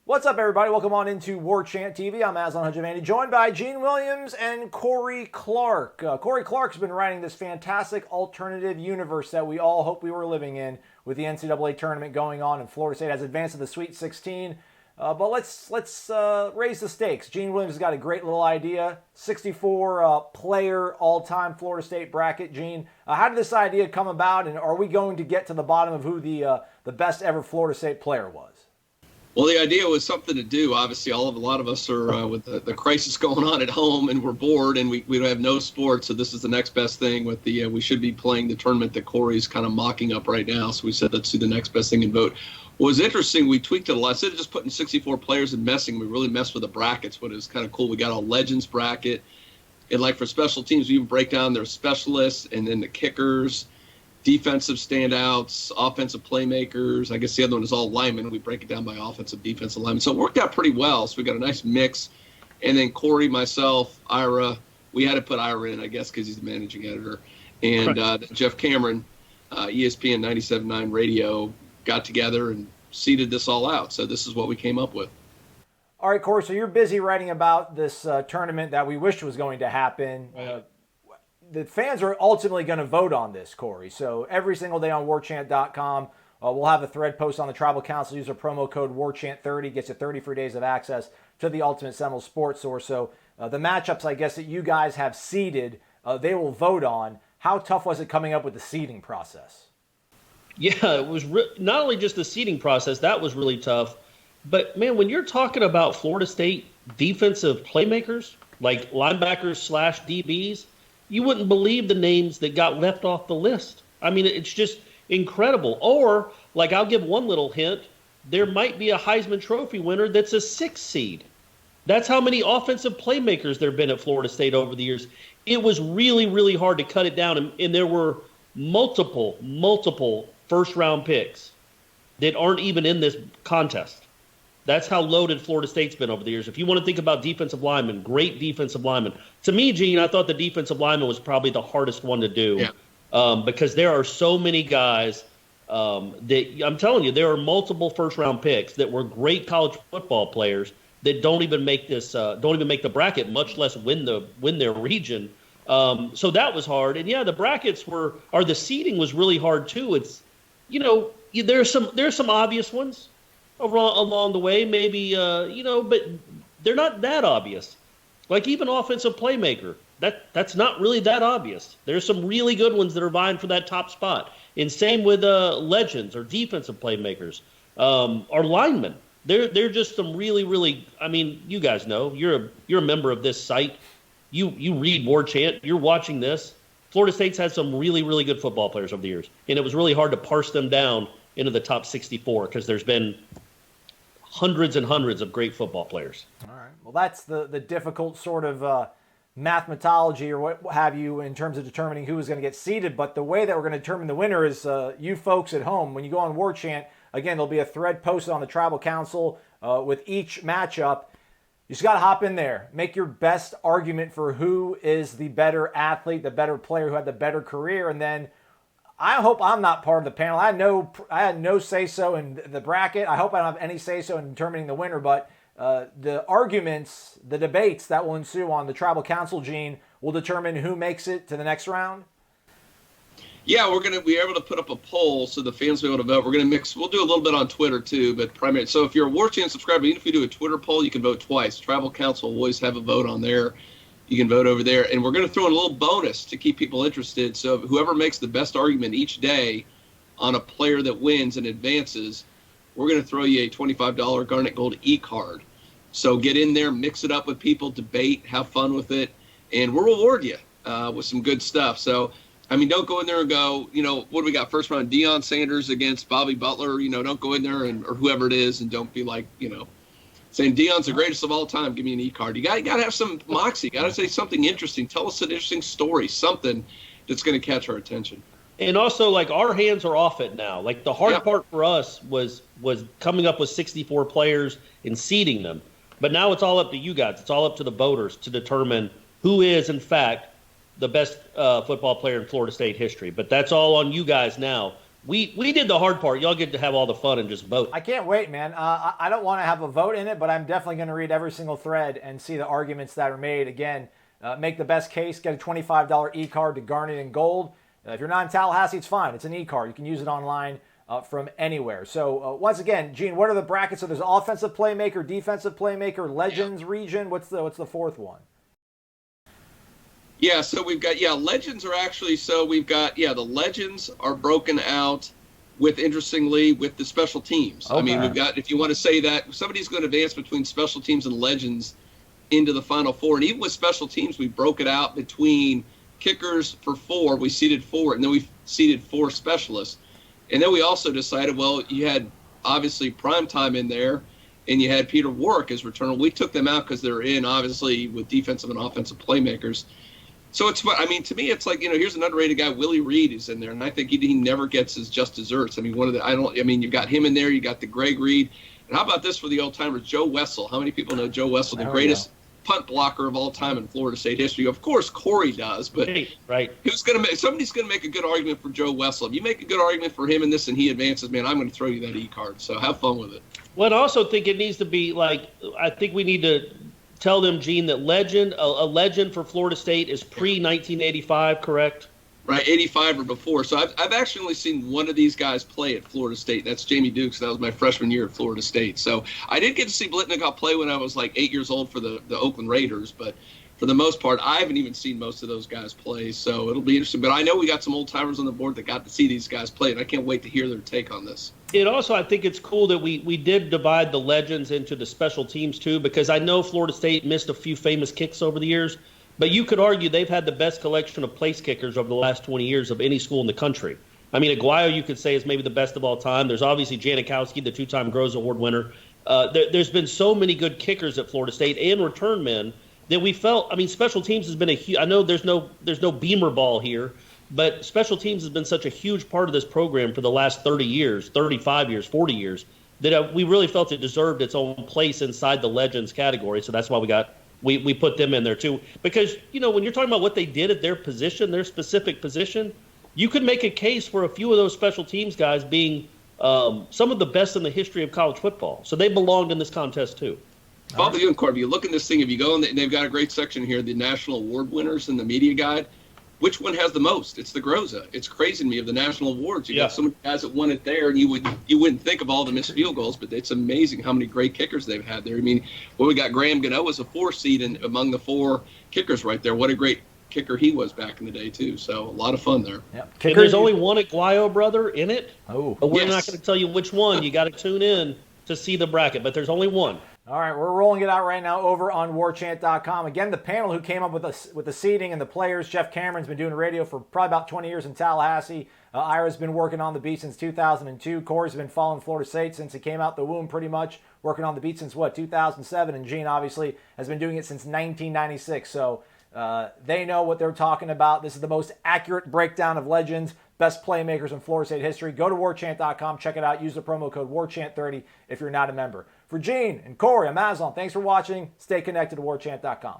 What's up, everybody? Welcome on into Warchant TV. I'm Aslan Hajimani, joined by Gene Williams and Corey Clark. Corey Clark's been writing this fantastic alternative universe that we all hope we were living in with the NCAA tournament going on, and Florida State has advanced to the Sweet 16. But let's raise the stakes. Gene Williams has got a great little idea. 64 player all-time Florida State bracket. Gene, how did this idea come about, and are we going to get to the bottom of who the best ever Florida State player was? Well, the idea was something to do. Obviously, a lot of us are with the crisis going on at home, and we're bored, and we have no sports. So this is the next best thing. With the we should be playing the tournament that Corey's kind of mocking up right now. So we said let's do the next best thing and vote. What was interesting, we tweaked it a lot. Instead of just putting 64 players and messing, we really messed with the brackets. But it was kind of cool. We got a legends bracket, and like for special teams, we even break down their specialists and then the kickers, defensive standouts, offensive playmakers. I guess the other one is all linemen. We break it down by offensive, defensive linemen. So it worked out pretty well. So we got a nice mix. And then Corey, myself, Ira, we had to put Ira in, I guess, because he's the managing editor. And Jeff Cameron, ESPN 97.9 Radio, got together and seeded this all out. So this is what we came up with. All right, Corey, so you're busy writing about this tournament that we wished was going to happen. The fans are ultimately going to vote on this, Corey. So every single day on warchant.com, we'll have a thread post on the Tribal Council. Use our promo code WARCHANT30. Gets you 30 free days of access to the Ultimate Seminole Sports Source. So the matchups, I guess, that you guys have seeded, they will vote on. How tough was it coming up with the seeding process? Yeah, it was not only just the seeding process. That was really tough. But, man, when you're talking about Florida State defensive playmakers, like linebackers / DBs, you wouldn't believe the names that got left off the list. I mean, it's just incredible. Or, like, I'll give one little hint, there might be a Heisman Trophy winner that's a 6 seed. That's how many offensive playmakers there have been at Florida State over the years. It was really, really hard to cut it down, and there were multiple first-round picks that aren't even in this contest. That's how loaded Florida State's been over the years. If you want to think about defensive linemen, great defensive linemen. To me, Gene, I thought the defensive lineman was probably the hardest one to do because there are so many guys that I'm telling you, there are multiple first-round picks that were great college football players that don't even make the bracket, much less win their region. So that was hard. And yeah, the brackets the seeding was really hard too. It's there's some obvious ones along the way, maybe, but they're not that obvious. Like even offensive playmaker, that's not really that obvious. There's some really good ones that are vying for that top spot. And same with legends or defensive playmakers or linemen. They're just some really, really. I mean, you guys know you're a member of this site. You read Warchant. You're watching this. Florida State's had some really, really good football players over the years, and it was really hard to parse them down into the top 64 because there's been hundreds and hundreds of great football players. All right. Well, that's the difficult sort of mathematical or what have you in terms of determining who is going to get seeded. But the way that we're going to determine the winner is you folks at home. When you go on Warchant, again, there'll be a thread posted on the Tribal Council with each matchup. You just got to hop in there. Make your best argument for who is the better athlete, the better player, who had the better career, and then I hope I'm not part of the panel. I had no say-so in the bracket. I hope I don't have any say-so in determining the winner, but the arguments, the debates that will ensue on the Tribal Council, Gene, will determine who makes it to the next round? Yeah, we're able to put up a poll so the fans will be able to vote. We're going to mix. We'll do a little bit on Twitter too, but primarily. So if you're a Warchant subscriber, even if we do a Twitter poll, you can vote twice. Tribal Council will always have a vote on there. You can vote over there. And we're going to throw in a little bonus to keep people interested. So whoever makes the best argument each day on a player that wins and advances, we're going to throw you a $25 Garnet Gold e-card. So get in there, mix it up with people, debate, have fun with it, and we'll reward you with some good stuff. So, I mean, don't go in there and go, what do we got? First round, Deion Sanders against Bobby Butler. Don't go in there or whoever it is and don't be like, saying Deion's the greatest of all time. Give me an e-card. You got to have some moxie. Got to say something interesting. Tell us an interesting story, something that's going to catch our attention. And also, like, our hands are off it now. Like, the hard part for us was coming up with 64 players and seeding them. But now it's all up to you guys. It's all up to the voters to determine who is, in fact, the best football player in Florida State history. But that's all on you guys now. We did the hard part. Y'all get to have all the fun and just vote. I can't wait, man. I don't want to have a vote in it, but I'm definitely going to read every single thread and see the arguments that are made. Again, make the best case, get a $25 e-card to Garnet and Gold. If you're not in Tallahassee, it's fine. It's an e-card. You can use it online from anywhere. So once again, Gene, what are the brackets? So there's offensive playmaker, defensive playmaker, legends region. What's the fourth one? Yeah, so we've got, legends are actually, so we've got, the legends are broken out with, interestingly, with the special teams. Okay. I mean, we've got, if you want to say that, somebody's going to advance between special teams and legends into the Final Four. And even with special teams, we broke it out between kickers for 4. We seeded 4, and then we seeded 4 specialists. And then we also decided, well, you had, obviously, Primetime in there, and you had Peter Warwick as returner. We took them out because they're in, obviously, with defensive and offensive playmakers. So it's, I mean, to me, it's like, here's an underrated guy, Willie Reed is in there, and I think he never gets his just desserts. I mean, you've got him in there, you got the Greg Reed, and how about this for the old timers, Joe Wessel? How many people know Joe Wessel, the greatest punt blocker of all time in Florida State history? Of course, Corey does, but right. Somebody's going to make a good argument for Joe Wessel. If you make a good argument for him in this and he advances, man, I'm going to throw you that e-card. So have fun with it. Well, I also think it needs to be I think we need to tell them, Gene, that a legend for Florida State is pre-1985, correct? Right, 85 or before. So I've actually only seen one of these guys play at Florida State. That's Jamie Dukes. That was my freshman year at Florida State. So I did get to see Blitnikoff play when I was like 8 years old for the Oakland Raiders. But for the most part, I haven't even seen most of those guys play. So it'll be interesting. But I know we got some old timers on the board that got to see these guys play, and I can't wait to hear their take on this. I think it's cool that we did divide the legends into the special teams too, because I know Florida State missed a few famous kicks over the years, but you could argue they've had the best collection of place kickers over the last 20 years of any school in the country. I mean, Aguayo, you could say, is maybe the best of all time. There's obviously Janikowski, the 2-time Groves Award winner. There's been so many good kickers at Florida State and return men that we felt. I mean, special teams has been I know there's no Beamer ball here, but special teams has been such a huge part of this program for the last 30 years, 35 years, 40 years, that we really felt it deserved its own place inside the legends category. So that's why we put them in there too. Because, when you're talking about what they did at their position, their specific position, you could make a case for a few of those special teams guys being some of the best in the history of college football. So they belonged in this contest too. Bob, you and Corby, you look at this thing, if you go in, they've got a great section here, the national award winners in the media guide. Which one has the most? It's the Groza. It's crazy to me of the national awards. You got so many guys that won it there, and you wouldn't think of all the missed field goals, but it's amazing how many great kickers they've had there. I mean, we got Graham Gano as a 4 seed among the 4 kickers right there. What a great kicker he was back in the day too. So a lot of fun there. Yep. And there's only one Aguayo brother in it. Oh, but we're not going to tell you which one. You got to tune in to see the bracket, but there's only one. All right, we're rolling it out right now over on Warchant.com. Again, the panel who came up with the seeding and the players. Jeff Cameron's been doing radio for probably about 20 years in Tallahassee. Ira's been working on the beat since 2002. Corey's been following Florida State since he came out the womb pretty much, working on the beat since, 2007? And Gene, obviously, has been doing it since 1996. So they know what they're talking about. This is the most accurate breakdown of legends, best playmakers in Florida State history. Go to Warchant.com, check it out. Use the promo code Warchant30 if you're not a member. For Gene and Corey, I'm Aslan. Thanks for watching. Stay connected to Warchant.com.